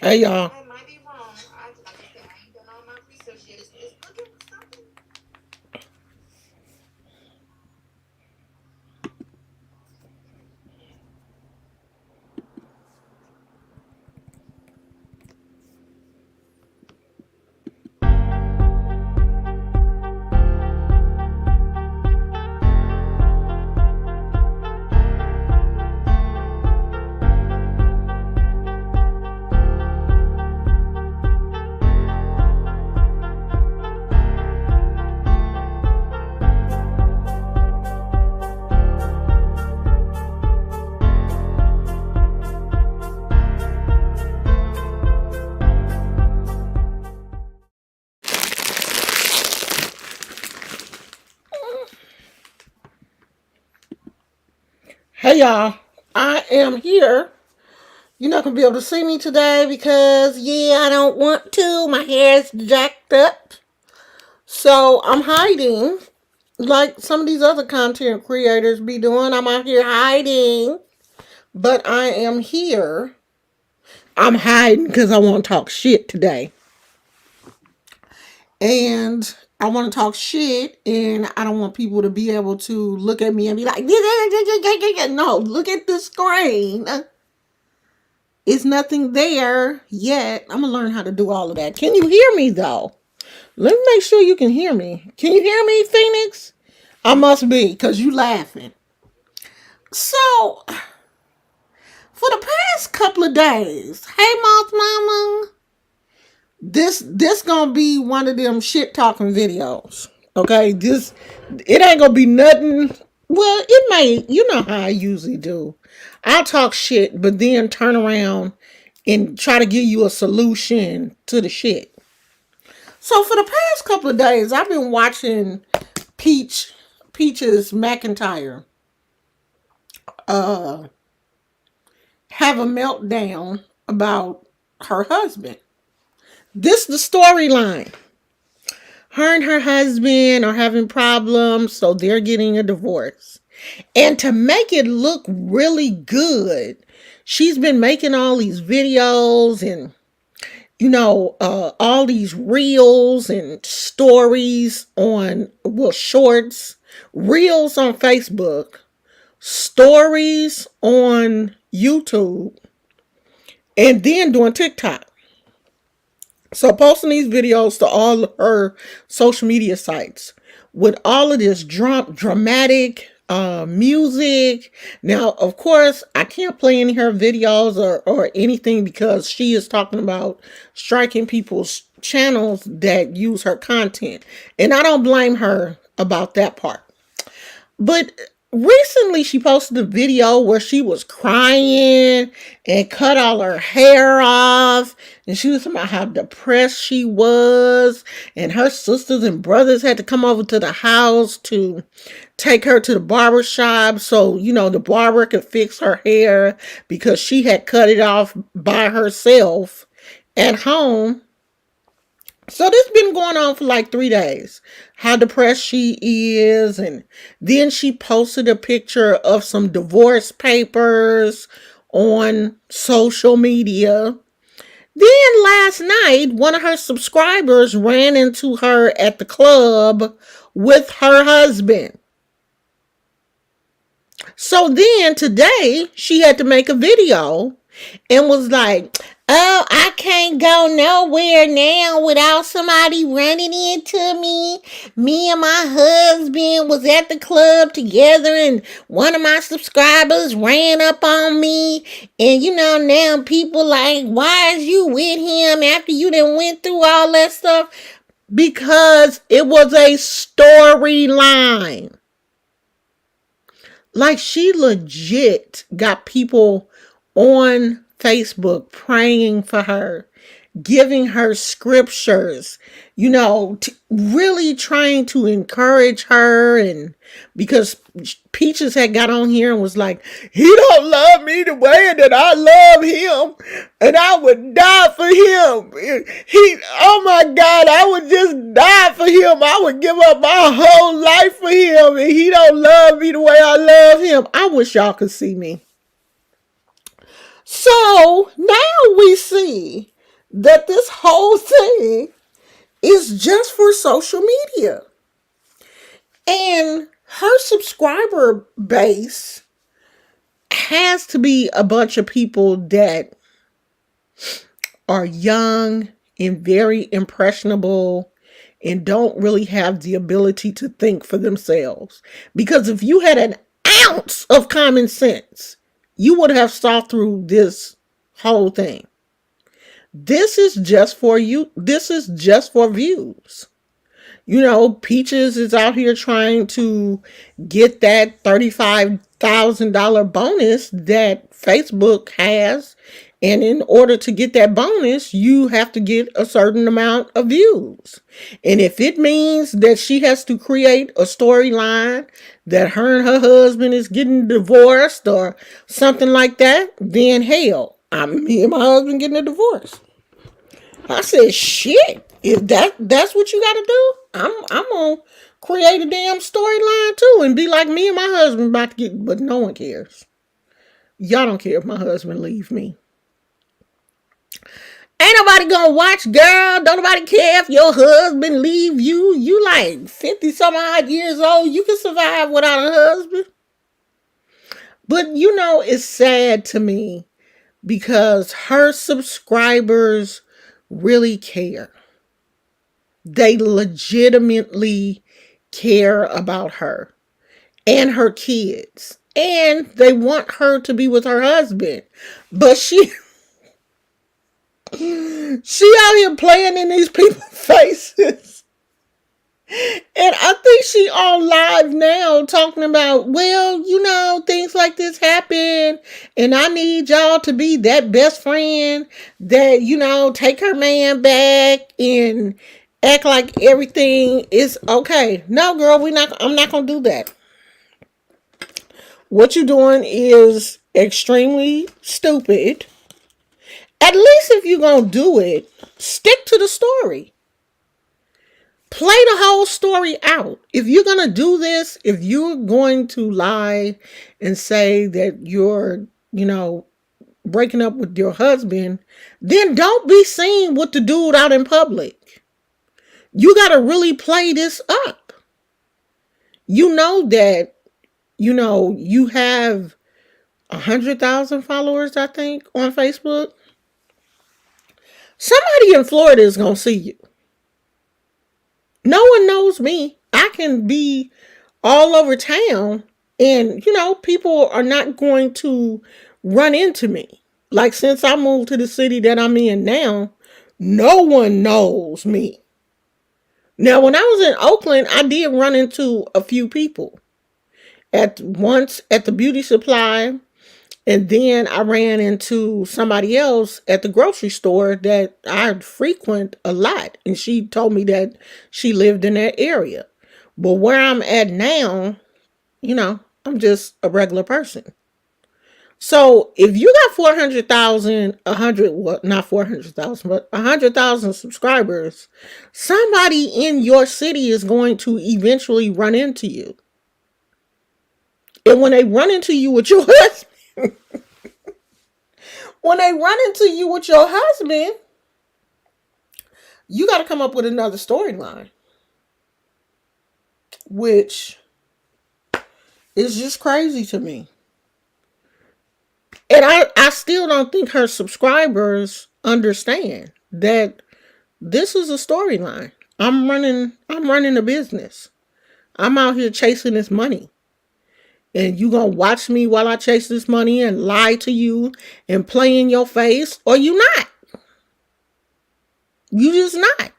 Hey y'all. Hey y'all. I am here. You're not gonna be able to see me today because I don't want to. My hair is jacked up. So I'm hiding like some of these other content creators be doing. I'm out here hiding. But I am here. I'm hiding because I want to talk shit today. And I want to talk shit, and I don't want people to be able to look at me and be like, no, look at the screen. It's nothing there yet. I'm going to learn how to do all of that. Can you hear me, though? Let me make sure you can hear me. Can you hear me, Phoenix? I must be, because you laughing. So, for the past couple of days, hey, Moth Mama, this gonna be one of them shit talking videos. Okay, it ain't gonna be nothing. Well, it may. You know how I usually do. I'll talk shit, but then turn around and try to give you a solution to the shit. So for the past couple of days, I've been watching Peach's McIntyre uh have a meltdown about her husband. This the storyline. Her and her husband are having problems, so they're getting a divorce. And to make it look really good, she's been making all these videos and, all these reels and stories on, shorts, reels on Facebook, stories on YouTube, and then doing TikTok. So posting these videos to all her social media sites with all of this dramatic music. Now, of course, I can't play any of her videos or anything because she is talking about striking people's channels that use her content. And I don't blame her about that part. But recently she posted a video where she was crying and cut all her hair off. And she was talking about how depressed she was. And her sisters and brothers had to come over to the house to take her to the barber shop so, the barber could fix her hair because she had cut it off by herself at home. So this been going on for like 3 days. How depressed she is. And then she posted a picture of some divorce papers on social media. Then last night, one of her subscribers ran into her at the club with her husband. So then today she had to make a video and was like, oh, I can't go nowhere now without somebody running into me. Me and my husband was at the club together and one of my subscribers ran up on me. And now people like, why is you with him after you done went through all that stuff? Because it was a storyline. Like she legit got people on Facebook praying for her, giving her scriptures, really trying to encourage her. And because Peaches had got on here and was like, he don't love me the way that I love him, and I would die for him. Oh my God, I would just die for him. I would give up my whole life for him, and he don't love me the way I love him. I wish y'all could see me. So now we see that this whole thing is just for social media. And her subscriber base has to be a bunch of people that are young and very impressionable and don't really have the ability to think for themselves. Because if you had an ounce of common sense, you would have saw through this whole thing. This is just for you. This is just for views. Peaches is out here trying to get that $35,000 bonus that Facebook has. And in order to get that bonus, you have to get a certain amount of views. And if it means that she has to create a storyline that her and her husband is getting divorced or something like that, then hell, me and my husband getting a divorce. I said, shit. If that's what you gotta do, I'm gonna create a damn storyline too and be like me and my husband about to get, but no one cares. Y'all don't care if my husband leave me. Ain't nobody gonna watch, girl. Don't nobody care if your husband leave you. You like 50 some odd years old. You can survive without a husband. But it's sad to me because her subscribers really care. They legitimately care about her and her kids. And they want her to be with her husband. But she out here playing in these people's faces. And I think she on live now talking about, well, things like this happen. And I need y'all to be that best friend that, take her man back and act like everything is okay. No, girl, I'm not going to do that. What you're doing is extremely stupid. At least if you're going to do it, stick to the story. Play the whole story out. If you're going to do this, if you're going to lie and say that you're, breaking up with your husband, then don't be seen with the dude out in public. You got to really play this up. You know that, you have 100,000 followers, I think, on Facebook. Somebody in Florida is going to see you. No one knows me. I can be all over town and, people are not going to run into me. Like since I moved to the city that I'm in now, no one knows me. Now, when I was in Oakland, I did run into a few people. Once at the beauty supply, and then I ran into somebody else at the grocery store that I frequent a lot. And she told me that she lived in that area. But where I'm at now, I'm just a regular person. So if you got 400,000, not 400,000, but 100,000 subscribers, somebody in your city is going to eventually run into you. And when they run into you with your husband, you got to come up with another storyline, which is just crazy to me. And I still don't think her subscribers understand that this is a storyline. I'm running a business. I'm out here chasing this money. And you gonna watch me while I chase this money and lie to you and play in your face, or you not. You just not.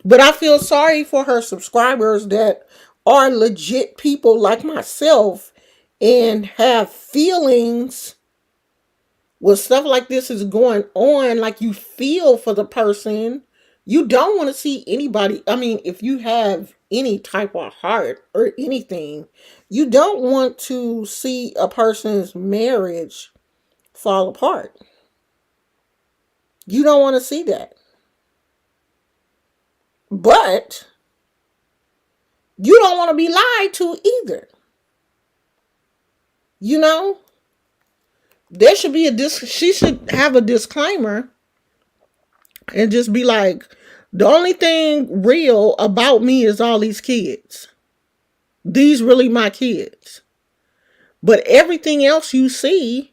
But I feel sorry for her subscribers that are legit people like myself and have feelings when stuff like this is going on. Like you feel for the person. You don't want to see anybody. I mean, if you have any type of heart or anything, you don't want to see a person's marriage fall apart. You don't want to see that. But you don't want to be lied to either. There should be she should have a disclaimer and just be like, the only thing real about me is all these kids. These really my kids. But everything else you see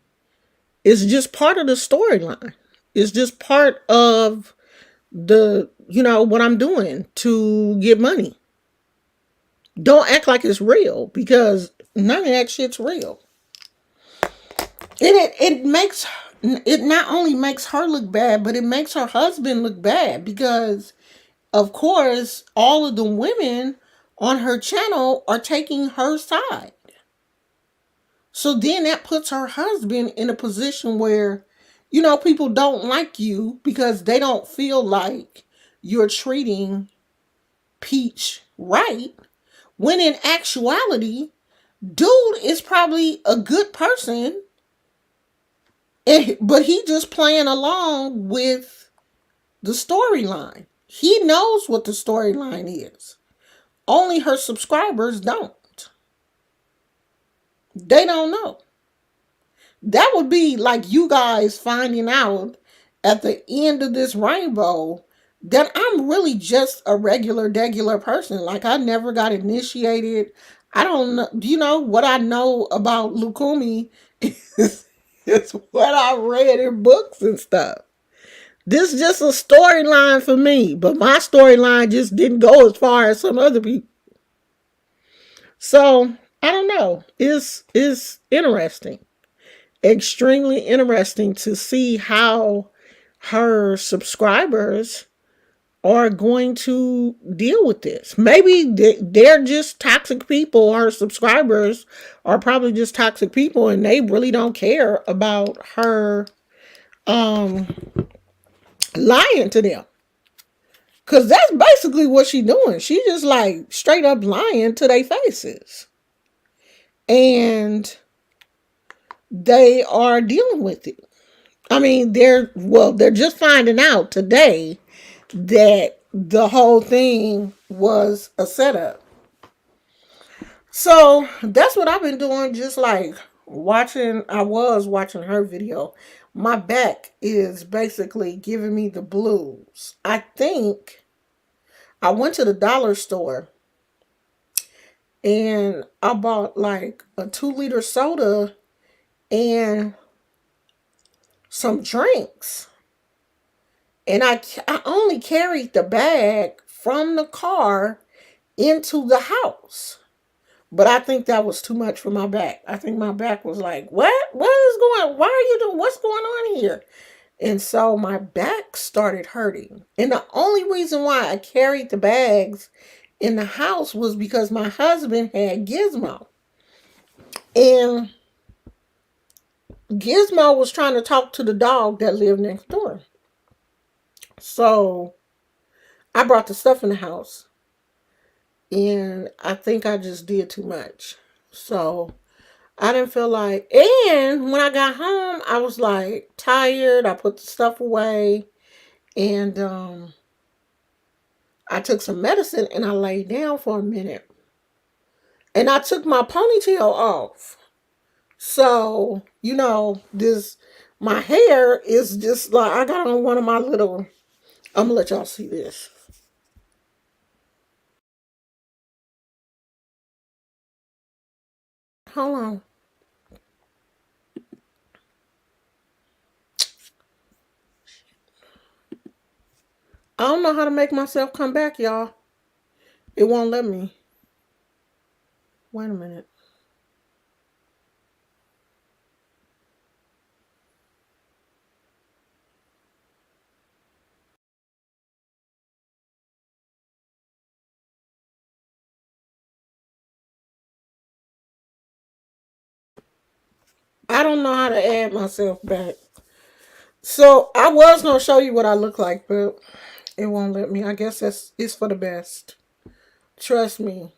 is just part of the storyline. It's just part of what I'm doing to get money. Don't act like it's real, because none of that shit's real. And it not only makes her look bad, but it makes her husband look bad, because of course all of the women on her channel are taking her side. So then that puts her husband in a position where, people don't like you because they don't feel like you're treating Peach right. When in actuality, dude is probably a good person, but he just playing along with the storyline. He knows what the storyline is. Only her subscribers don't. They don't know. That would be like you guys finding out at the end of this rainbow that I'm really just a regular person. Like, I never got initiated. I don't know. What I know about Lukumi is what I read in books and stuff. This is just a storyline for me, but my storyline just didn't go as far as some other people. So I don't know. It's interesting, extremely interesting to see how her subscribers are going to deal with this. Maybe they're just toxic people. Her subscribers are probably just toxic people, and they really don't care about her lying to them. Because that's basically what she's doing. She just like straight up lying to their faces. And they are dealing with it. I mean, they're just finding out today that the whole thing was a setup. So that's what I've been doing, just like I was watching her video. My back is basically giving me the blues. I think I went to the dollar store and I bought like a 2-liter soda and some drinks. And I only carried the bag from the car into the house. But I think that was too much for my back. I think my back was like, what? Why are you doing, what's going on here? And so my back started hurting. And the only reason why I carried the bags in the house was because my husband had Gizmo. And Gizmo was trying to talk to the dog that lived next door. So I brought the stuff in the house. And I think I just did too much. So I didn't feel like, and when I got home, I was like tired. I put the stuff away, and I took some medicine and I laid down for a minute. And I took my ponytail off. So, my hair is just like, I got on one of my little, I'm gonna let y'all see this. Hold on. I don't know how to make myself come back, y'all. It won't let me. Wait a minute. I don't know how to add myself back. So I was gonna show you what I look like, but it won't let me. I guess it's for the best. Trust me.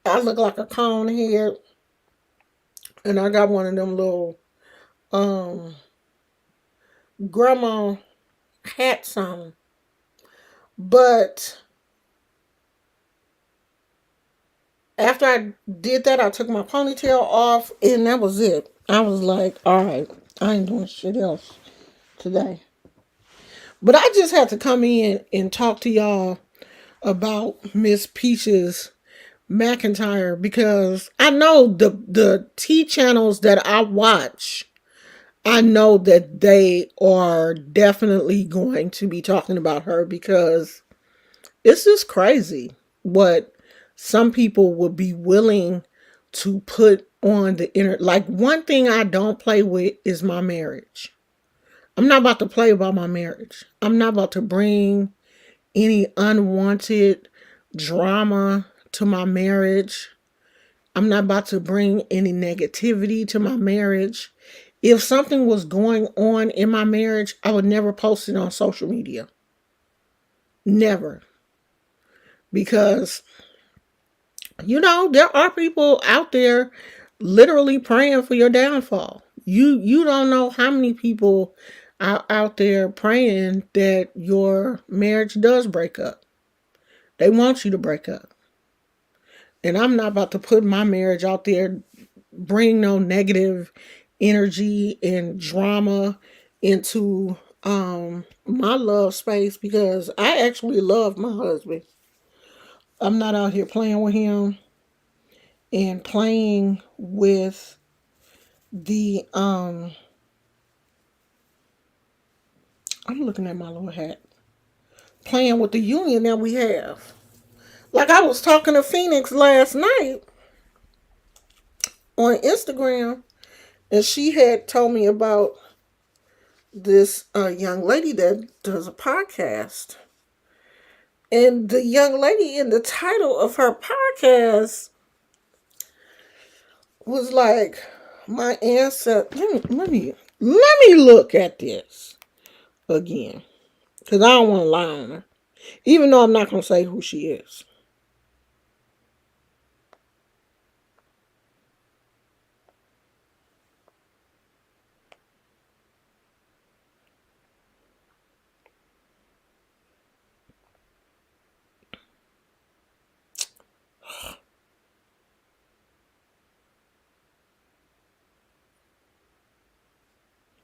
I look like a cone head, and I got one of them little um grandma hats on. But after I did that, I took my ponytail off, and that was it. I was like, all right, I ain't doing shit else today. But I just had to come in and talk to y'all about Miss Peach's McIntyre because I know the T channels that I watch, I know that they are definitely going to be talking about her because it's just crazy what some people would be willing to put on the internet. Like, one thing I don't play with is my marriage. I'm not about to play about my marriage. I'm not about to bring any unwanted drama to my marriage. I'm not about to bring any negativity to my marriage. If something was going on in my marriage, I would never post it on social media. Never. Because, there are people out there literally praying for your downfall. You don't know how many people are out there praying that your marriage does break up. They want you to break up. And I'm not about to put my marriage out there, bring no negative energy and drama into my love space because I actually love my husband. I'm not out here playing with him and playing with the I'm looking at my little hat. Playing with the union that we have. Like, I was talking to Phoenix last night on Instagram, and she had told me about this young lady that does a podcast. And the young lady in the title of her podcast was like, my ancestor. Let me look at this again, because I don't want to lie on her, even though I'm not gonna say who she is.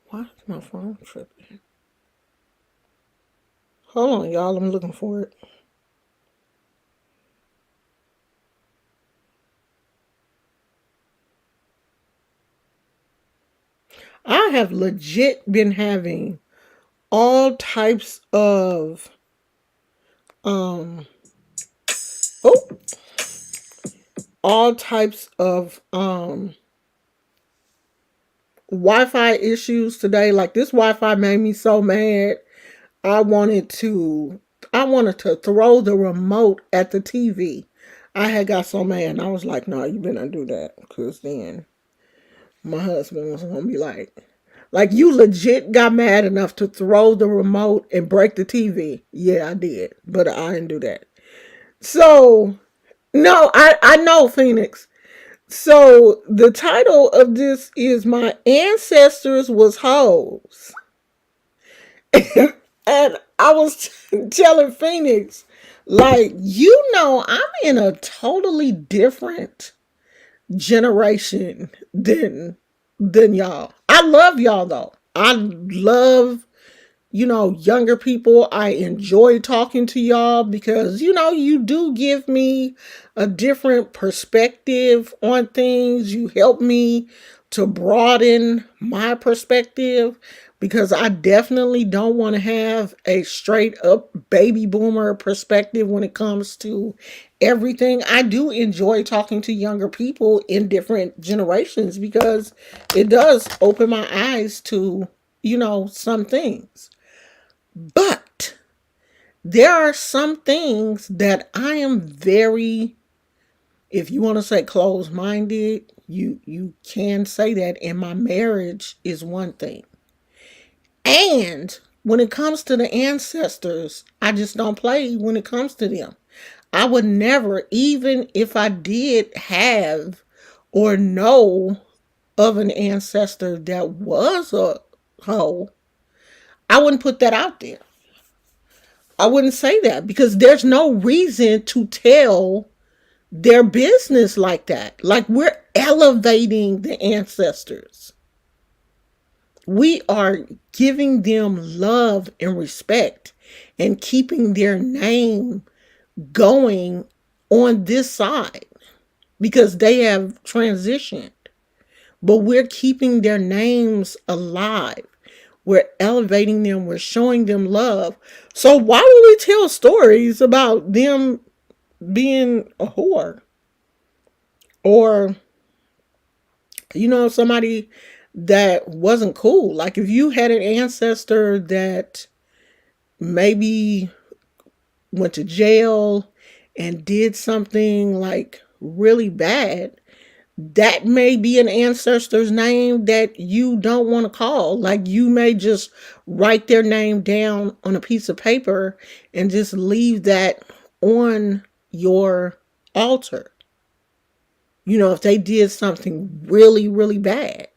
Why is my phone tripping? Hold on, y'all. I'm looking for it. I have legit been having all types of um oh all types of Wi-Fi issues today. Like, this Wi-Fi made me so mad. I wanted to I wanted to throw the remote at the TV. I had got so mad and I was like, no, you better not do that. Cause then my husband was gonna be like, you legit got mad enough to throw the remote and break the TV. Yeah, I did. But I didn't do that. So no, I know, Phoenix. So the title of this is My Ancestors Was Hoes. And I was telling Phoenix, like, I'm in a totally different generation than y'all. I love y'all though. I love younger people. I enjoy talking to y'all because, you do give me a different perspective on things. You help me to broaden my perspective because I definitely don't want to have a straight up baby boomer perspective when it comes to everything. I do enjoy talking to younger people in different generations because it does open my eyes to, some things. But there are some things that I am very, if you want to say closed minded, you can say that. And my marriage is one thing. And when it comes to the ancestors, I just don't play when it comes to them. I would never, even if I did have or know of an ancestor that was a hoe, I wouldn't put that out there. I wouldn't say that because there's no reason to tell their business like that. Like, we're elevating the ancestors. We are giving them love and respect and keeping their name going on this side because they have transitioned. But we're keeping their names alive. We're elevating them. We're showing them love. So why would we tell stories about them being a whore? Or, somebody that wasn't cool. Like if you had an ancestor that maybe went to jail and did something like really bad, that may be an ancestor's name that you don't want to call. Like you may just write their name down on a piece of paper and just leave that on your altar. If they did something really, really bad.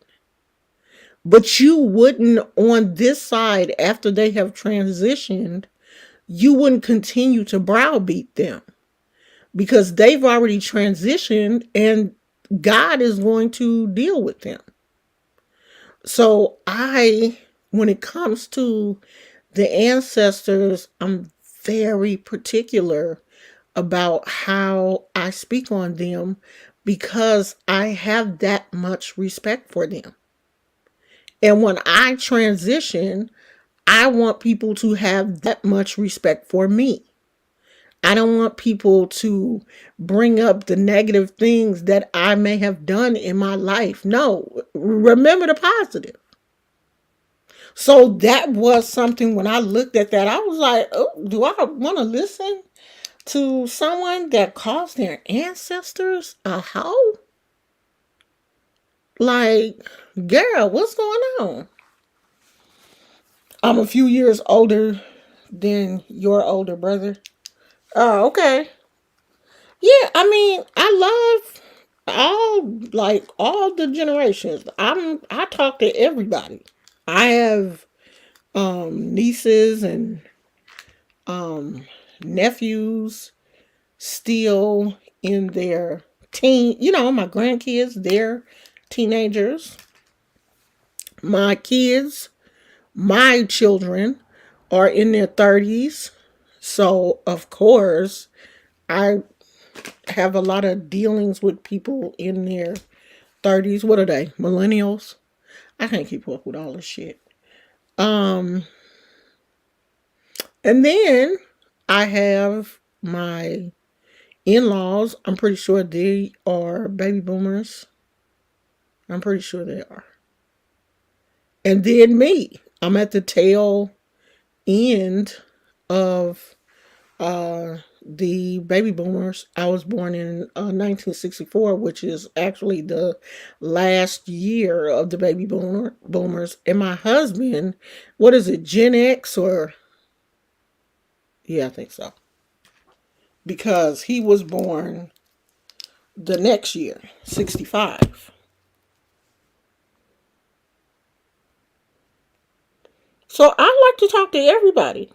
But you wouldn't, on this side, after they have transitioned, you wouldn't continue to browbeat them because they've already transitioned and God is going to deal with them. So when it comes to the ancestors, I'm very particular about how I speak on them because I have that much respect for them. And when I transition, I want people to have that much respect for me. I don't want people to bring up the negative things that I may have done in my life. No, remember the positive. So that was something when I looked at that, I was like, oh, do I want to listen to someone that calls their ancestors a hoe? Like, girl, what's going on? I'm a few years older than your older brother. Oh, okay. Yeah, I mean, I love all the generations. I talk to everybody. I have nieces and nephews still in their my grandkids, they're teenagers. My kids, my children are in their 30s. So, of course, I have a lot of dealings with people in their 30s. What are they? Millennials? I can't keep up with all this shit. And then I have my in-laws. I'm pretty sure they are baby boomers. I'm pretty sure they are. And then me. I'm at the tail end of the baby boomers. I was born in 1964, which is actually the last year of the baby boomers. And my husband, what is it, Gen X or? Yeah, I think so. Because he was born the next year, 65. So I like to talk to everybody.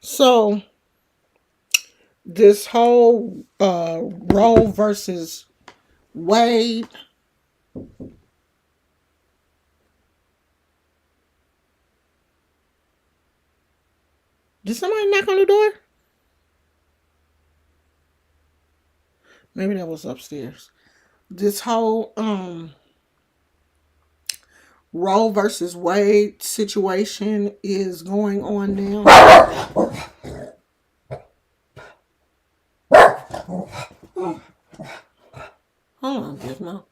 So this whole Roe versus Wade. Did somebody knock on the door? Maybe that was upstairs. This whole Roe versus Wade situation is going on now. Hold on, Gizmo.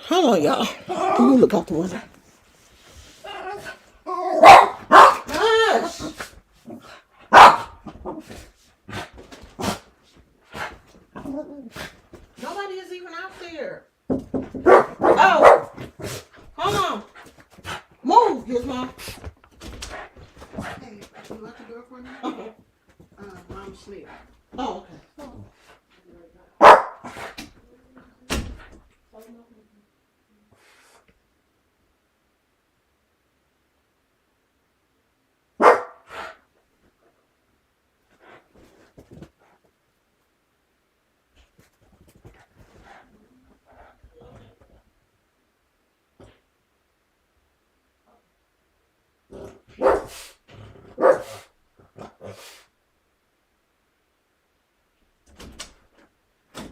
Hold on, y'all. Let me look out the window. Hush! Nobody is even out there. Oh! Hold on. Move, Gizmo. Hey, you lock the door for me? Oh, okay.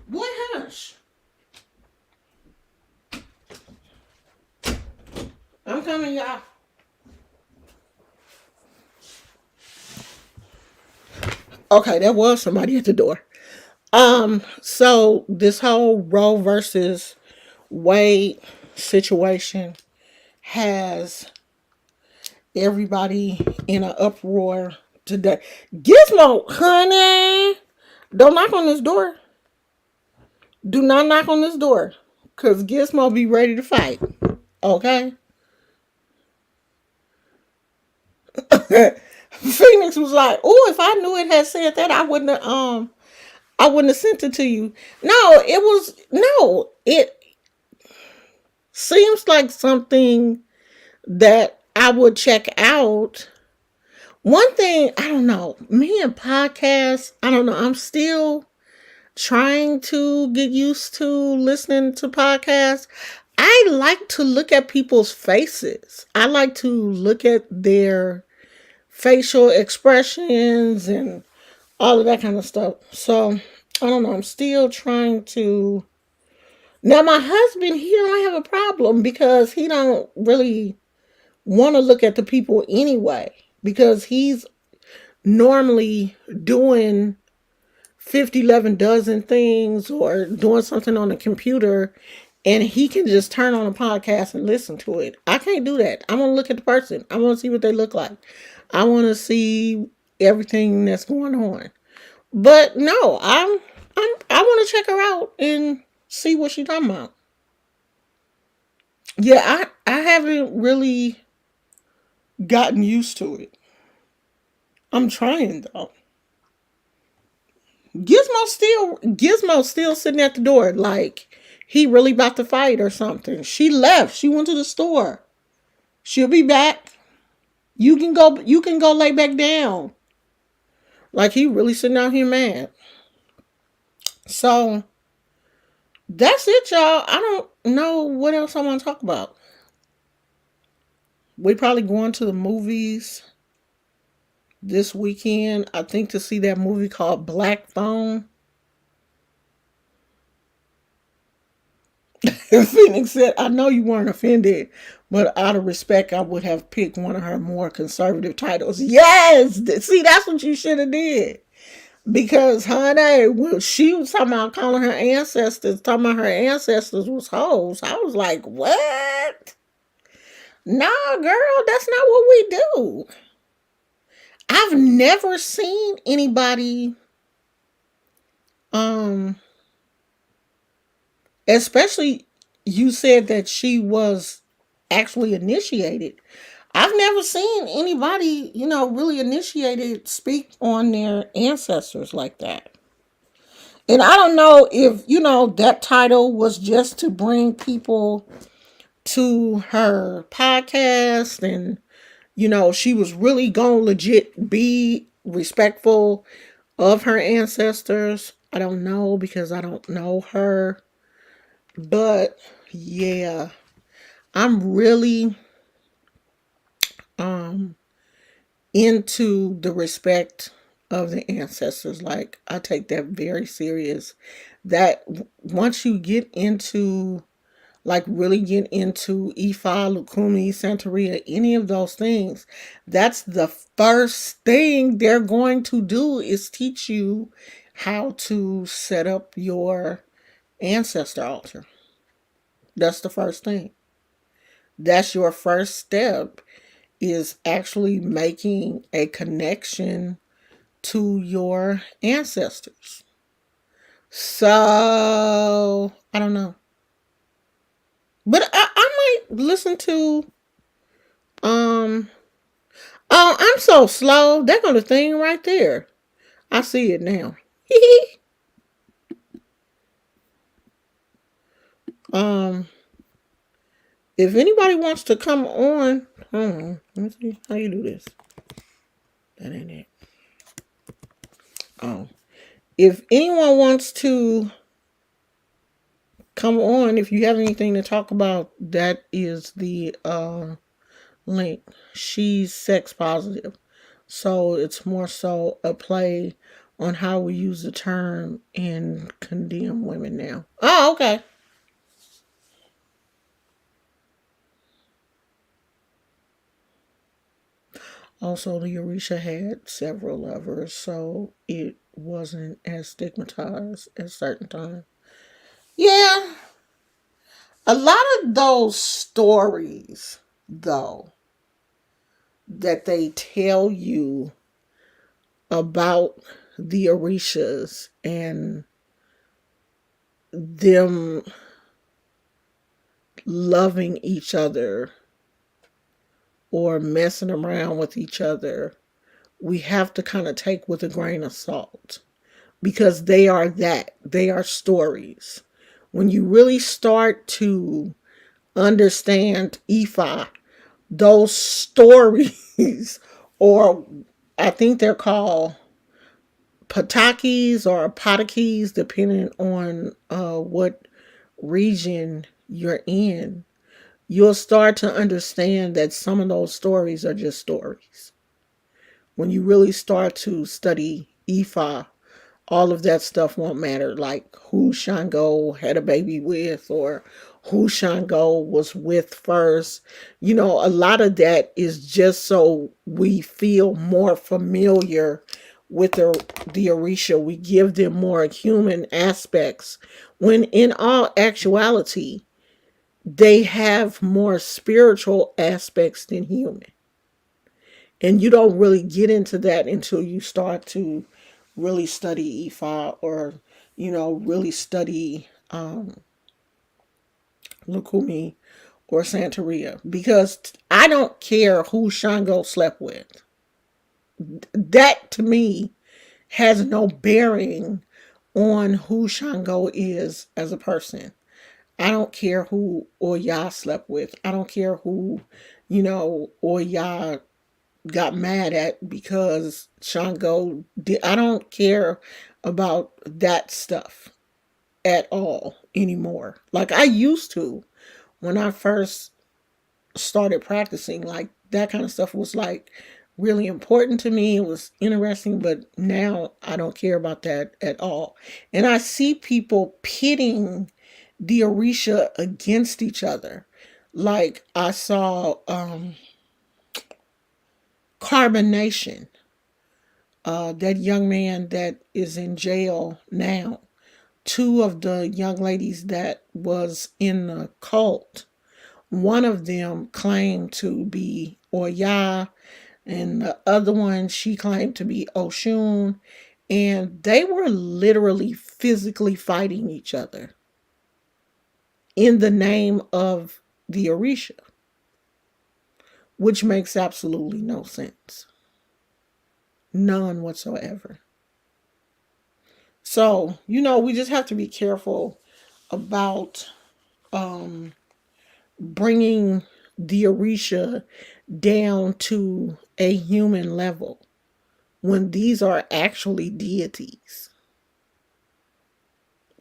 Boy, hush. I'm coming, y'all. Okay, there was somebody at the door. So this whole Roe versus Wade situation has everybody in an uproar today. Gizmo, honey, don't knock on this door. Do not knock on this door, cause Gizmo be ready to fight. Okay. Phoenix was like, "Oh, if I knew it had said that, I wouldn't have sent it to you." No. It seems like something that I would check out. One thing, I don't know, me and podcasts, I don't know, I'm still trying to get used to listening to podcasts. I like to look at people's faces. I like to look at their facial expressions and all of that kind of stuff. So, I don't know, I'm still trying to. Now, my husband, he don't have a problem because he don't really want to look at the people anyway because he's normally doing 50, 11 dozen things or doing something on the computer and he can just turn on a podcast and listen to it. I can't do that. I want to look at the person. I want to see what they look like. I want to see everything that's going on. But no, I want to check her out and see what she's talking about. Yeah, I haven't really gotten used to it. I'm trying though. Gizmo still sitting at the door like he really about to fight or something. She left. She went to the store. She'll be back. You can go lay back down. Like he really sitting out here mad. So that's it, y'all. I don't know what else I want to talk about. We probably going to the movies this weekend. I think to see that movie called Black Phone. Phoenix said, I know you weren't offended, but out of respect, I would have picked one of her more conservative titles. Yes! See, that's what you should have did. Because, honey, when she was talking about calling her ancestors, talking about her ancestors was hoes, I was like, what? Nah, girl, that's not what we do. I've never seen anybody, um, especially you said that she was actually initiated. I've never seen anybody, really initiated speak on their ancestors like that. And I don't know if, that title was just to bring people to her podcast and, she was really going to legit be respectful of her ancestors. I don't know because I don't know her. But yeah, I'm really um into the respect of the ancestors. Like I take that very serious. That once you get into like really get into Ifa, Lukumi, Santeria, any of those things, that's the first thing they're going to do is teach you how to set up your ancestor altar. That's the first thing. That's your first step is actually making a connection to your ancestors. So, I don't know. But I might listen to, um, oh, I'm so slow. That on the thing right there. I see it now. um, if anybody wants to come on, hold on. Let me see how you do this. That ain't it. Oh, if anyone wants to come on, if you have anything to talk about, that is the link. She's sex positive. So it's more so a play on how we use the term and condemn women now. Oh, okay. Also, the Eurisha had several lovers, so it wasn't as stigmatized at certain times. Yeah, a lot of those stories, though, that they tell you about the Orishas and them loving each other or messing around with each other, we have to kind of take with a grain of salt because they are that. They are stories. When you really start to understand Ifa, those stories, or I think they're called patakis or patakis, depending on what region you're in, you'll start to understand that some of those stories are just stories. When you really start to study Ifa, all of that stuff won't matter, like who Shango had a baby with or who Shango was with first. You know, a lot of that is just so we feel more familiar with the Orisha. We give them more human aspects when in all actuality, they have more spiritual aspects than human. And you don't really get into that until you start to really study Ifa or, really study Lukumi or Santeria. Because I don't care who Shango slept with. That to me has no bearing on who Shango is as a person. I don't care who Oya slept with. I don't care who, Oya got mad at because Shango did. I don't care about that stuff at all anymore. Like I used to when I first started practicing, like that kind of stuff was like really important to me. It was interesting, but now I don't care about that at all. And I see people pitting the Orisha against each other. Like I saw Carbonation, that young man that is in jail now. Two of the young ladies that was in the cult, one of them claimed to be Oya, and the other one she claimed to be Oshun, and they were literally physically fighting each other in the name of the Orisha, which makes absolutely no sense. None whatsoever. So, we just have to be careful about bringing the Orisha down to a human level when these are actually deities.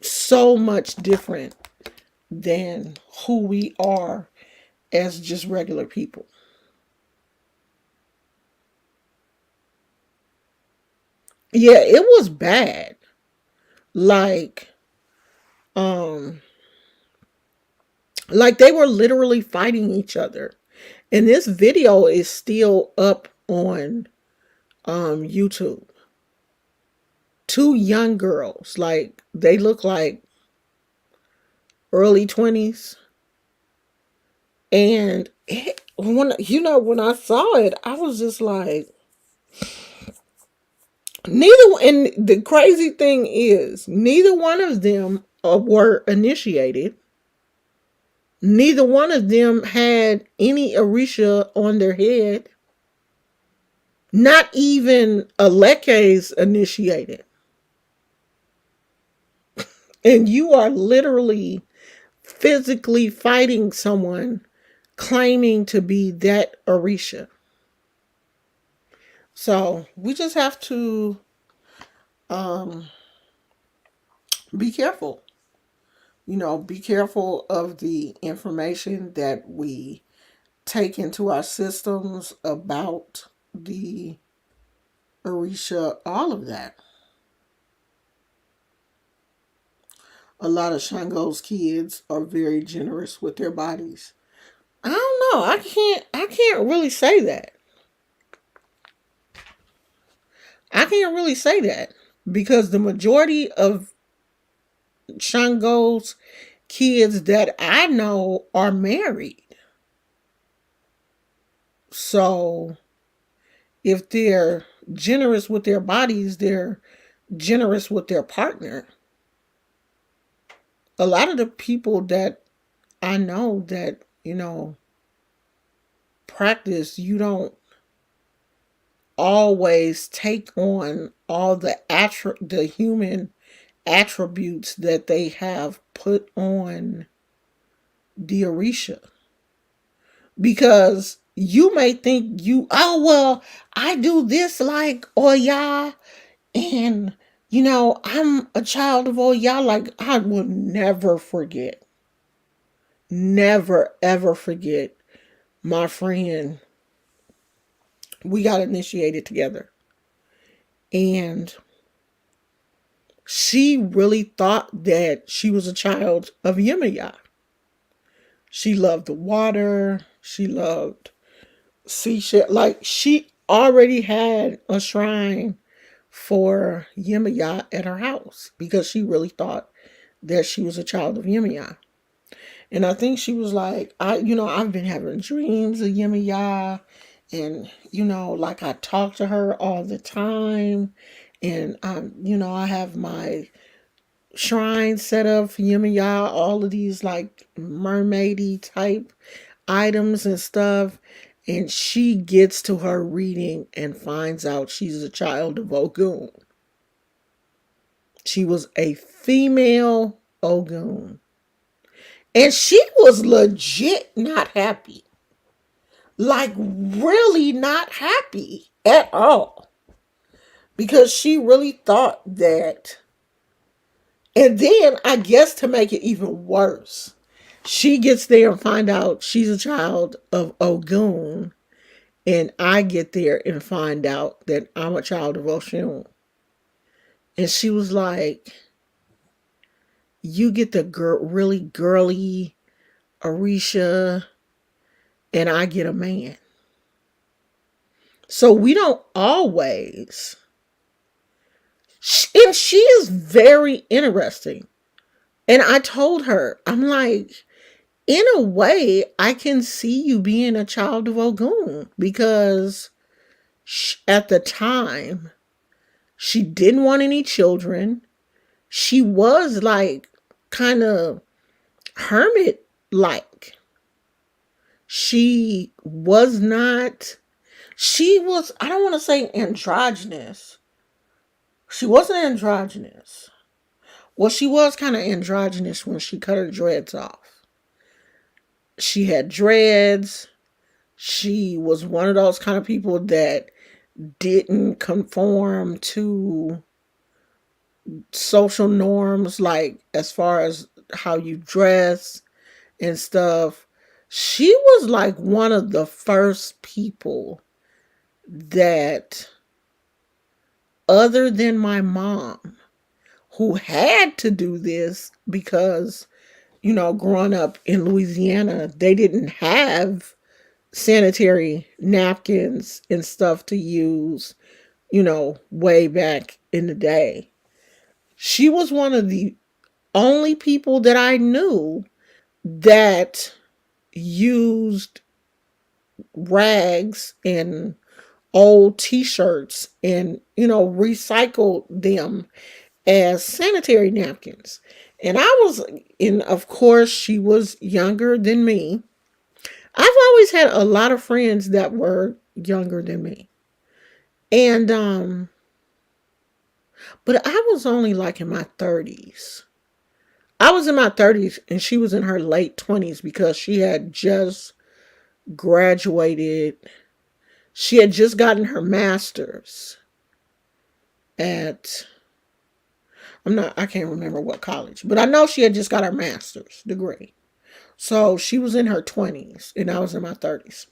So much different than who we are as just regular people. Yeah, it was bad. Like, um, like they were literally fighting each other. And this video is still up on YouTube. Two young girls, like they look like early 20s. And when I saw it, I was just like, and the crazy thing is, neither one of them were initiated. Neither one of them had any Orisha on their head. Not even a leke's initiated. And you are literally physically fighting someone claiming to be that Orisha. So we just have to um, be careful. Be careful of the information that we take into our systems about the Orisha, all of that. A lot of Shango's kids are very generous with their bodies. I don't know. I can't really say that. I can't really say that because the majority of Shango's kids that I know are married. So if they're generous with their bodies, they're generous with their partner. A lot of the people that I know that, practice, you don't always take on all the human attributes that they have put on the Orisha. Because you may think oh well, I do this like Oya, and I'm a child of Oya. Like, I will never forget, never ever forget my friend. We got initiated together, and she really thought that she was a child of Yemaya. She loved the water. She loved seashell. Like, she already had a shrine for Yemaya at her house because she really thought that she was a child of Yemaya. And I think she was like, I've been having dreams of Yemaya, and like, I talk to her all the time, and I have my shrine set up for Yemaya, all of these like mermaidy type items and stuff. And she gets to her reading and finds out she's a child of Ogun. She was a female Ogun. And she was legit not happy. Like, really not happy at all. Because she really thought that. And then, I guess, to make it even worse, she gets there and find out she's a child of Ogun. And I get there and find out that I'm a child of Oshun. And she was like, you get the really girly Orisha, and I get a man. So we don't always. And she is very interesting. And I told her, I'm like, in a way, I can see you being a child of Ogun because at the time, she didn't want any children. She was like kind of hermit like. She was not, she was, I don't want to say androgynous. She wasn't androgynous. Well, she was kind of androgynous when she cut her dreads off. She had dreads. She was one of those kind of people that didn't conform to social norms, like as far as how you dress and stuff. She was like one of the first people that, other than my mom, who had to do this because, growing up in Louisiana, they didn't have sanitary napkins and stuff to use, way back in the day. She was one of the only people that I knew that used rags and old t-shirts and, recycled them as sanitary napkins. And of course, she was younger than me. I've always had a lot of friends that were younger than me. And but I was only like in my 30s. I was in my 30s and she was in her late 20s because she had just graduated. She had just gotten her master's at, I can't remember what college, but I know she had just got her master's degree. So she was in her 20s and I was in my 30s.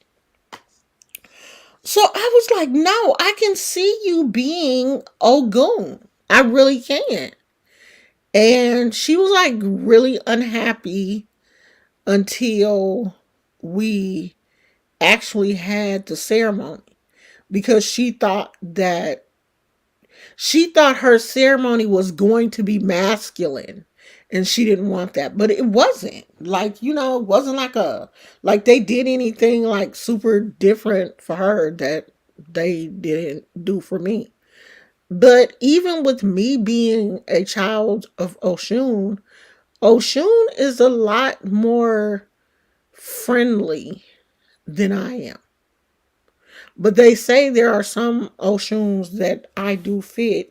So I was like, no, I can see you being Ogun. I really can. And she was like really unhappy until we actually had the ceremony because she thought her ceremony was going to be masculine and she didn't want that, but it wasn't. Like, it wasn't like they did anything like super different for her that they didn't do for me. But even with me being a child of Oshun, Oshun is a lot more friendly than I am. But they say there are some Oshuns that I do fit.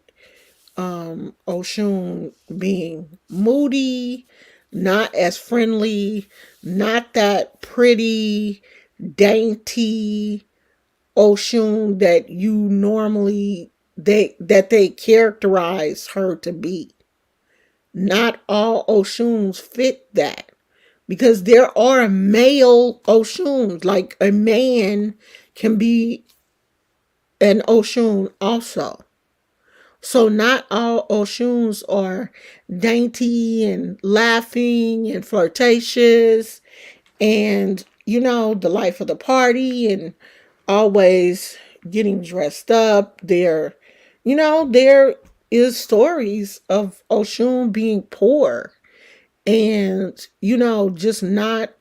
Oshun being moody, not as friendly, not that pretty, dainty Oshun that you normally they characterize her to be. Not all Oshuns fit that. Because there are male Oshuns, like a man can be an Oshun also. So not all Oshuns are dainty and laughing and flirtatious and, the life of the party and always getting dressed up. There is stories of Oshun being poor and, just not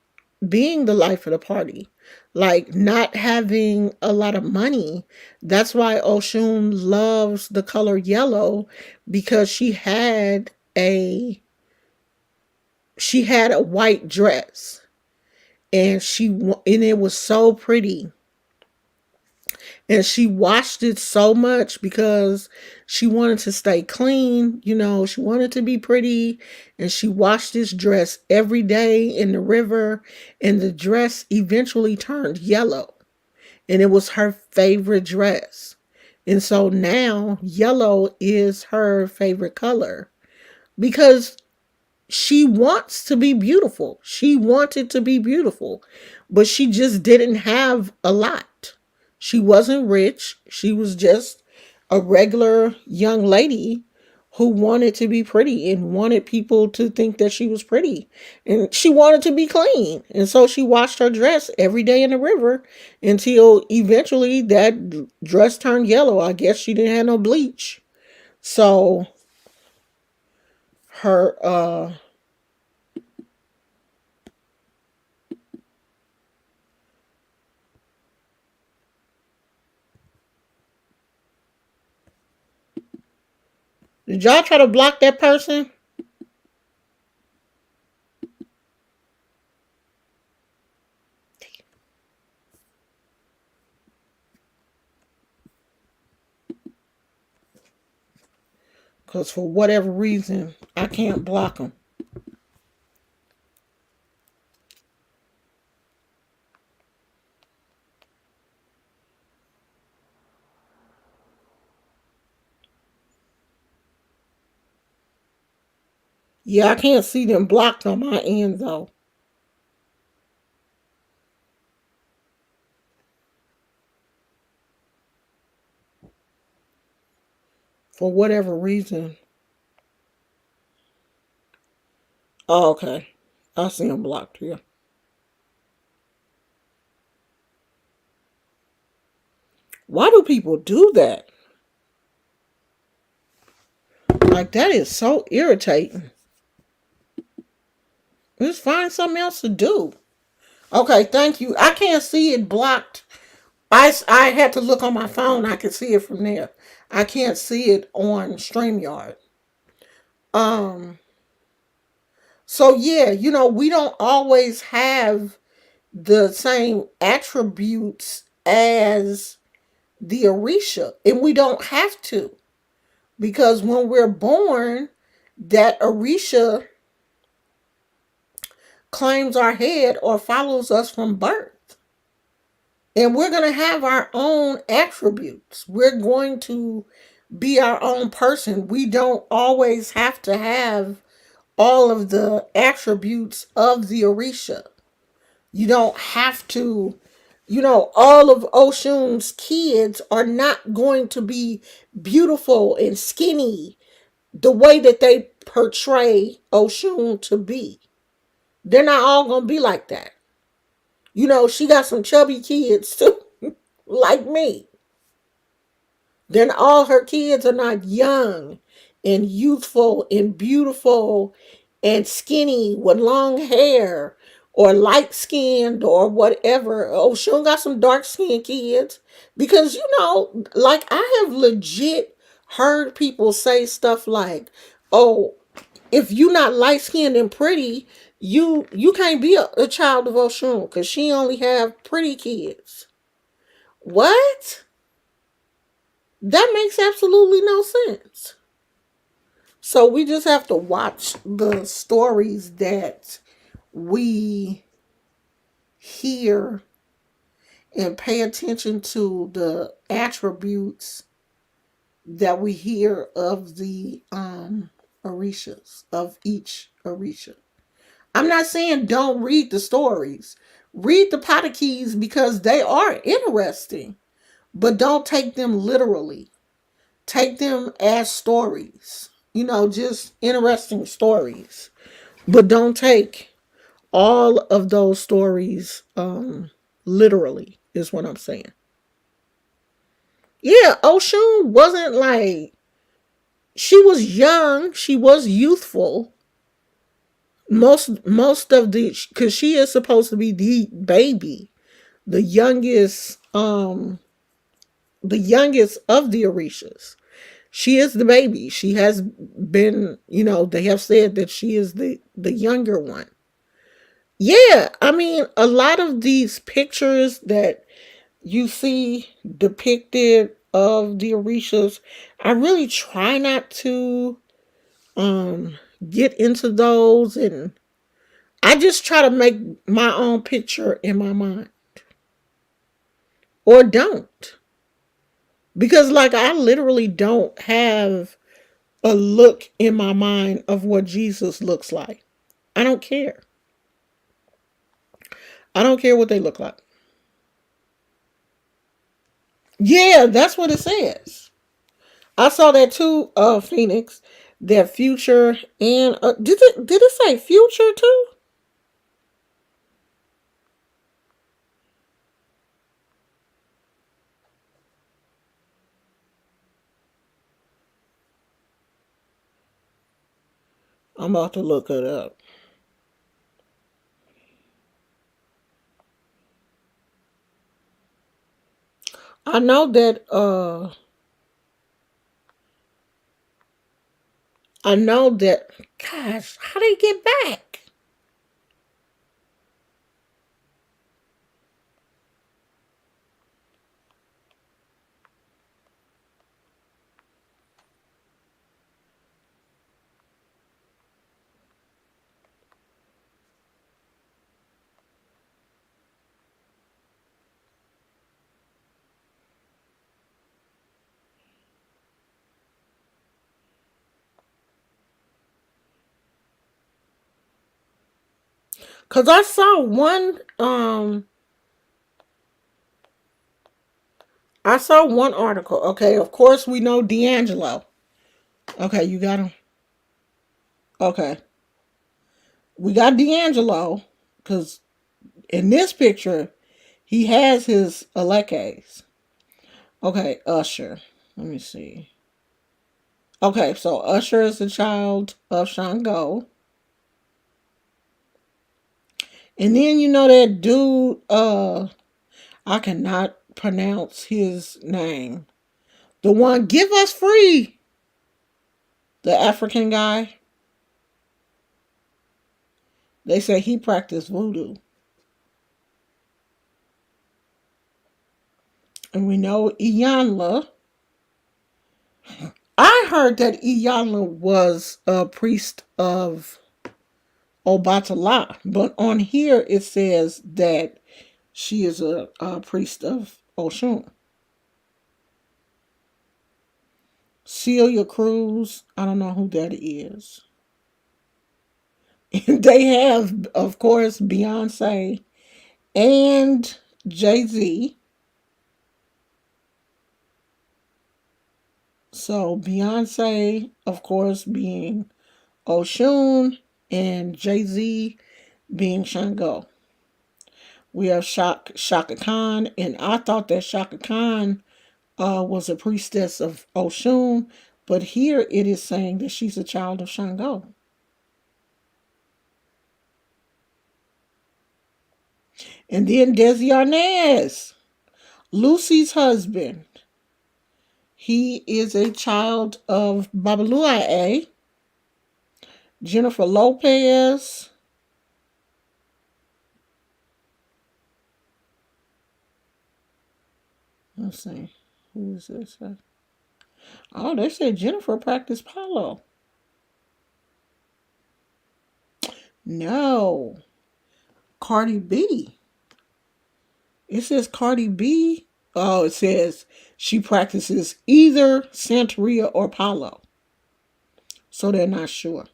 being the life of the party, like not having a lot of money. That's why Oshun loves the color yellow because she had a white dress and it was so pretty and she washed it so much because she wanted to stay clean. She wanted to be pretty, and she washed this dress every day in the river, and the dress eventually turned yellow, and it was her favorite dress. And so now yellow is her favorite color because she wants to be beautiful. She wanted to be beautiful, but she just didn't have a lot. She wasn't rich. She was just a regular young lady who wanted to be pretty and wanted people to think that she was pretty. And she wanted to be clean. And so she washed her dress every day in the river until eventually that dress turned yellow. I guess she didn't have no bleach. So her did y'all try to block that person? Because for whatever reason, I can't block them. Yeah, I can't see them blocked on my end though. For whatever reason. Oh, okay. I see them blocked here. Why do people do that? Like, that is so irritating. Just find something else to do. Okay, thank you. I can't see it blocked. I had to look on my phone. I could see it from there. I can't see it on StreamYard. Um, so yeah, we don't always have the same attributes as the Orisha, and we don't have to, because when we're born, that Orisha claims our head or follows us from birth. And we're going to have our own attributes. We're going to be our own person. We don't always have to have all of the attributes of the Orisha. You don't have to, all of Oshun's kids are not going to be beautiful and skinny the way that they portray Oshun to be. They're not all going to be like that. She got some chubby kids too, like me. Then all her kids are not young and youthful and beautiful and skinny with long hair or light skinned or whatever. Oh, she don't got some dark skinned kids. Because, like I have legit heard people say stuff like, oh, if you not light skinned and pretty, you can't be a child of Oshun because she only have pretty kids. What? That makes absolutely no sense. So we just have to watch the stories that we hear and pay attention to the attributes that we hear of the Orishas, of each Orisha. I'm not saying don't read the stories. Read the Patakis because they are interesting, but don't take them literally. Take them as stories, just interesting stories. But don't take all of those stories literally, is what I'm saying. Yeah, Oshun wasn't like, she was young, she was youthful. Most of the, because she is supposed to be the baby, the youngest of the Orishas. She is the baby. She has been, they have said that she is the younger one. Yeah, I mean, a lot of these pictures that you see depicted of the Orishas, I really try not to get into those, and I just try to make my own picture in my mind. Or don't. Because like I literally don't have a look in my mind of what Jesus looks like. I don't care. I don't care what they look like. Yeah, that's what it says. I saw that too, Phoenix. That Future and did it say Future too? I'm about to look it up. I know that I know that gosh, how did he get back? Cause I saw one article. Okay, of course we know D'Angelo. Okay, you got him. Okay, we got D'Angelo because in this picture he has his Alekes. Okay, Usher. Let me see. Okay, so Usher is the child of Shango. And then that dude, I cannot pronounce his name. The one Give Us Free, the African guy. They say he practiced voodoo. And we know Iyanla. I heard that Iyanla was a priest of Obatala, but on here it says that she is a priest of Oshun. Celia Cruz, I don't know who that is. They have, of course, Beyonce and Jay-Z. So Beyonce, of course, being Oshun, and Jay-Z being Shango. We have Shaka Khan, and I thought that Shaka Khan was a priestess of Oshun, but here it is saying that she's a child of Shango. And then Desi Arnaz, Lucy's husband. He is a child of Babaluae. Jennifer Lopez. Let's see. Who is this? Oh, they said Jennifer practiced polo. No. Cardi B. It says Cardi B. Oh, it says she practices either Santeria or polo. So they're not sure.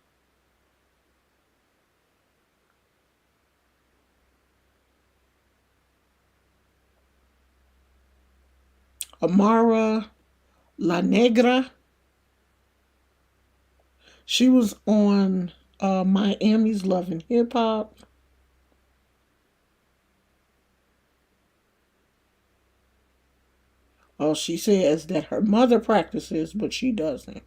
Amara La Negra. She was on Miami's Love and Hip Hop. Oh, she says that her mother practices, but she doesn't.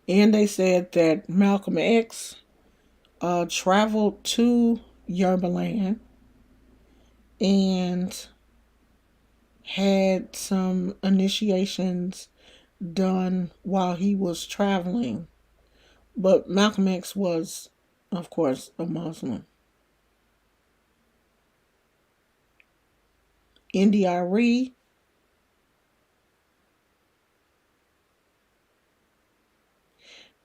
And they said that Malcolm X traveled to Yerbaland and had some initiations done while he was traveling. But Malcolm X was, of course, a Muslim. India.Arie.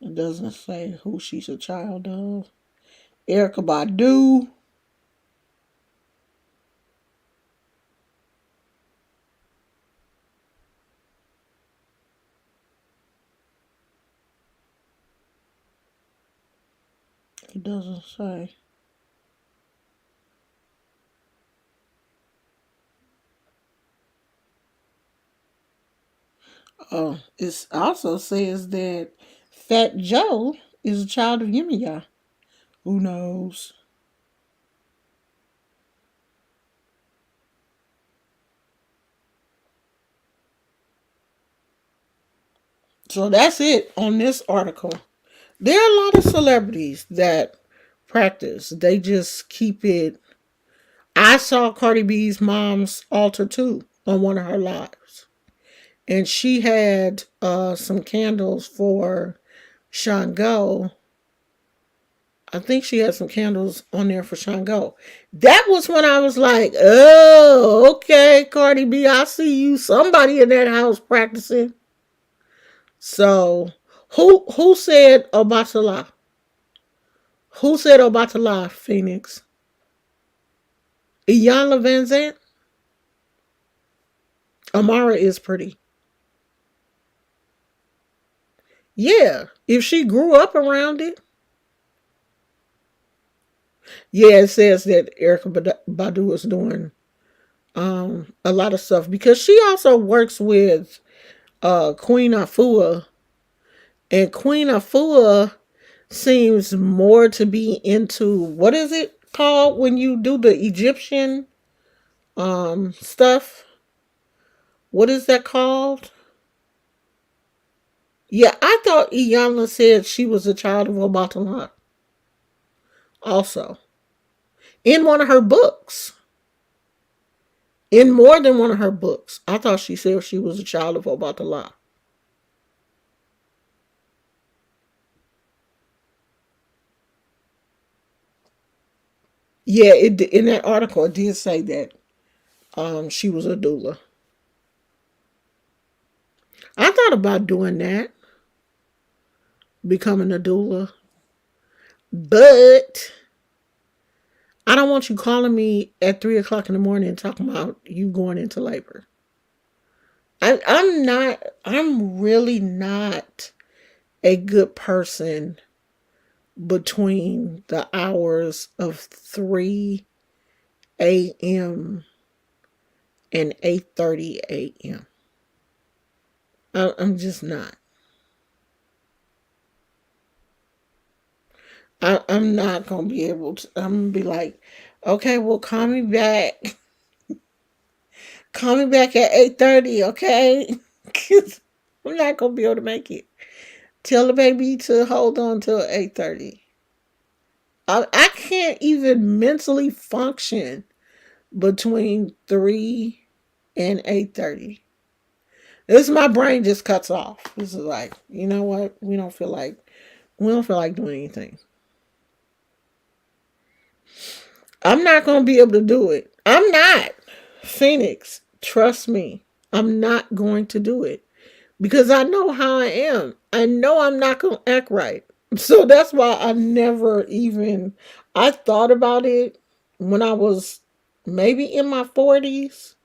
It doesn't say who she's a child of. Erykah Badu. It doesn't say. It also says that Fat Joe is a child of Yemiya. Who knows? So that's it on this article. There are a lot of celebrities that practice. They just keep it. I saw Cardi B's mom's altar too on one of her lives. And she had some candles for Shango. I think she had some candles on there for Shango. That was when I was like, oh, okay, Cardi B, I see you. Somebody in that house practicing. So who said Obatala? Who said Obatala, Phoenix? Iyanla Van Zant? Amara is pretty. Yeah, if she grew up around it. Yeah, it says that Erykah Badu is doing a lot of stuff because she also works with Queen Afua, and Queen Afua seems more to be into what is it called when you do the Egyptian stuff? What is that called? Yeah, I thought Iyanla said she was a child of Obatala also in one of her books. In more than one of her books, I thought she said she was a child of Obatala. Yeah, in that article it did say that she was a doula. I thought about doing that, becoming a doula, but I don't want you calling me at 3 o'clock in the morning and talking about you going into labor. I'm not. I'm really not a good person between the hours of 3 a.m. and 8:30 a.m. I'm just not. I'm not gonna be able to. I'm gonna be like, okay, well, call me back. Call me back at 8:30, okay? 'Cause I'm not gonna be able to make it. Tell the baby to hold on till 8:30. I can't even mentally function between 3 and 8:30. This my brain just cuts off. This is like, you know what? We don't feel like doing anything. I'm not gonna be able to do it. I'm not. Phoenix, trust me. I'm not going to do it. Because I know how I am. I know I'm not gonna act right. So that's why I never even I thought about it when I was maybe in my 40s.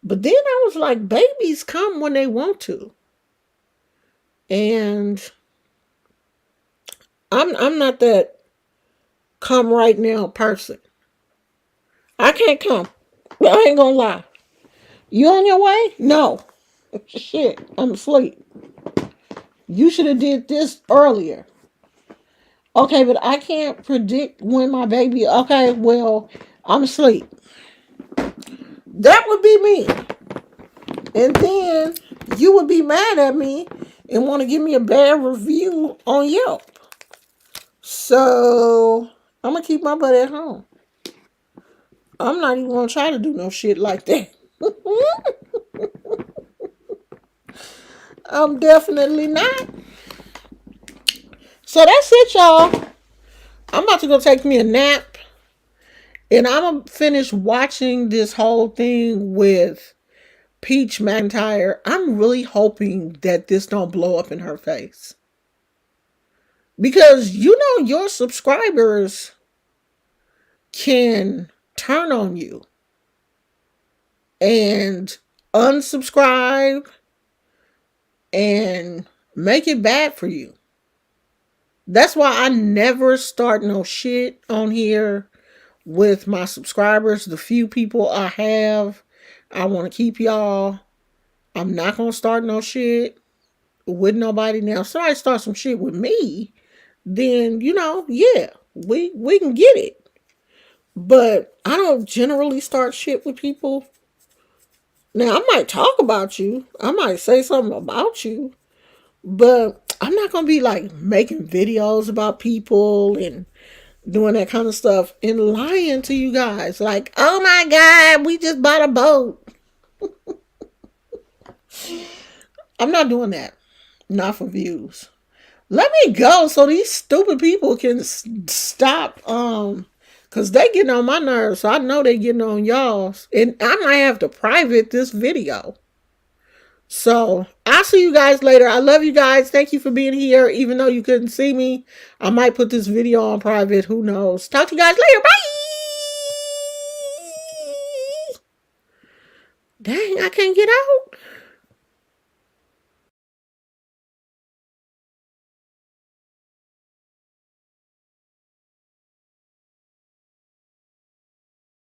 But then I was like, babies come when they want to. And I'm not that come right now person. I can't come. I ain't gonna lie. You on your way? No. Shit. I'm asleep. You should have did this earlier. Okay, but I can't predict when my baby. Okay, well, I'm asleep. That would be me. And then you would be mad at me and want to give me a bad review on Yelp. So I'm gonna keep my butt at home. I'm not even gonna try to do no shit like that. I'm definitely not. So that's it, y'all. I'm about to go take me a nap. And I'm gonna finish watching this whole thing with Peach McIntyre. I'm really hoping that this don't blow up in her face. Because you know your subscribers can turn on you and unsubscribe and make it bad for you. That's why I never start no shit on here with my subscribers. The few people I have, I want to keep y'all. I'm not going to start no shit with nobody. Now, if somebody starts some shit with me, then, yeah, we can get it. But I don't generally start shit with people. Now, I might talk about you. I might say something about you. But I'm not going to be like making videos about people and doing that kind of stuff and lying to you guys. Like, oh my God, we just bought a boat. I'm not doing that. Not for views. Let me go so these stupid people can stop. Cause they getting on my nerves. So I know they getting on y'all's. And I might have to private this video. So I'll see you guys later. I love you guys. Thank you for being here. Even though you couldn't see me, I might put this video on private. Who knows? Talk to you guys later. Bye. Dang, I can't get out.